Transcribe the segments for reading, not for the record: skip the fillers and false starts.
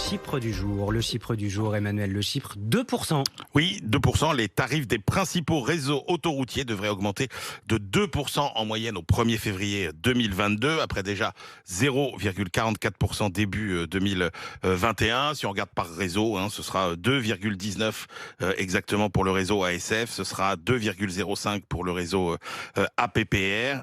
chiffre du jour. Le chiffre du jour, Emmanuel, le chiffre 2%. Oui, 2%. Les tarifs des principaux réseaux autoroutiers devraient augmenter de 2% en moyenne au 1er février 2022, après déjà 0,44% début 2021. Si on regarde par réseau, ce sera 2,19 exactement pour le réseau ASF, ce sera 2,05 pour le réseau APPR.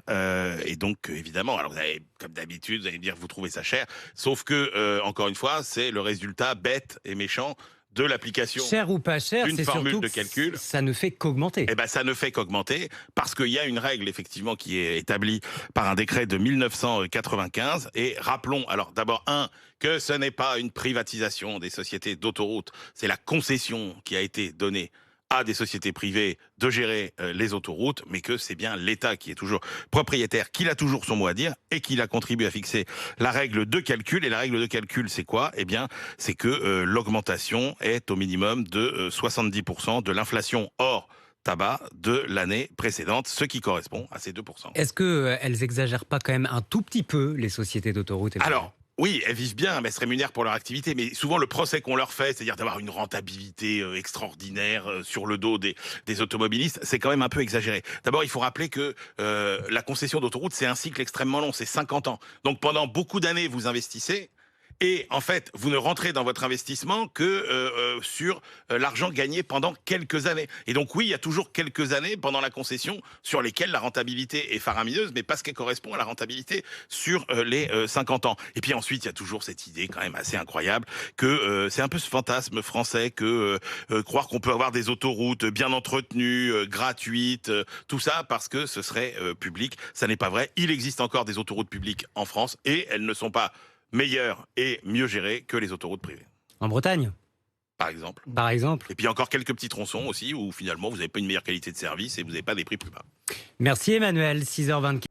Et donc, évidemment, alors vous avez, comme d'habitude, vous allez me dire que vous trouvez ça cher, sauf que, encore une fois, c'est le résultat bête et méchant de l'application. Cher ou pas cher, une c'est formule surtout de calcul. ça ne fait qu'augmenter. Eh ben, ça ne fait qu'augmenter parce qu'il y a une règle effectivement qui est établie par un décret de 1995. Et rappelons, alors d'abord que ce n'est pas une privatisation des sociétés d'autoroutes, c'est la concession qui a été donnée à des sociétés privées de gérer les autoroutes, mais que c'est bien l'État qui est toujours propriétaire, qu'il a toujours son mot à dire et qu'il a contribué à fixer la règle de calcul. Et la règle de calcul, c'est quoi? Eh bien, c'est que l'augmentation est au minimum de 70% de l'inflation hors tabac de l'année précédente, ce qui correspond à ces 2%. Est-ce qu'elles exagèrent pas quand même un tout petit peu, les sociétés d'autoroutes? Alors, oui, elles vivent bien, mais elles se rémunèrent pour leur activité. Mais souvent, le procès qu'on leur fait, c'est-à-dire d'avoir une rentabilité extraordinaire sur le dos des automobilistes, c'est quand même un peu exagéré. D'abord, il faut rappeler que la concession d'autoroute, c'est un cycle extrêmement long, c'est 50 ans. Donc pendant beaucoup d'années, vous investissez. Et en fait, vous ne rentrez dans votre investissement que sur l'argent gagné pendant quelques années. Et donc oui, il y a toujours quelques années pendant la concession sur lesquelles la rentabilité est faramineuse, mais pas ce qui correspond à la rentabilité sur les 50 ans. Et puis ensuite, il y a toujours cette idée quand même assez incroyable que c'est un peu ce fantasme français que croire qu'on peut avoir des autoroutes bien entretenues, gratuites, tout ça parce que ce serait public. Ça n'est pas vrai. Il existe encore des autoroutes publiques en France et elles ne sont pas meilleures et mieux gérées que les autoroutes privées. En Bretagne, Par exemple. par exemple. Et puis encore quelques petits tronçons aussi où finalement vous n'avez pas une meilleure qualité de service et vous n'avez pas des prix plus bas. Merci Emmanuel, 6h24.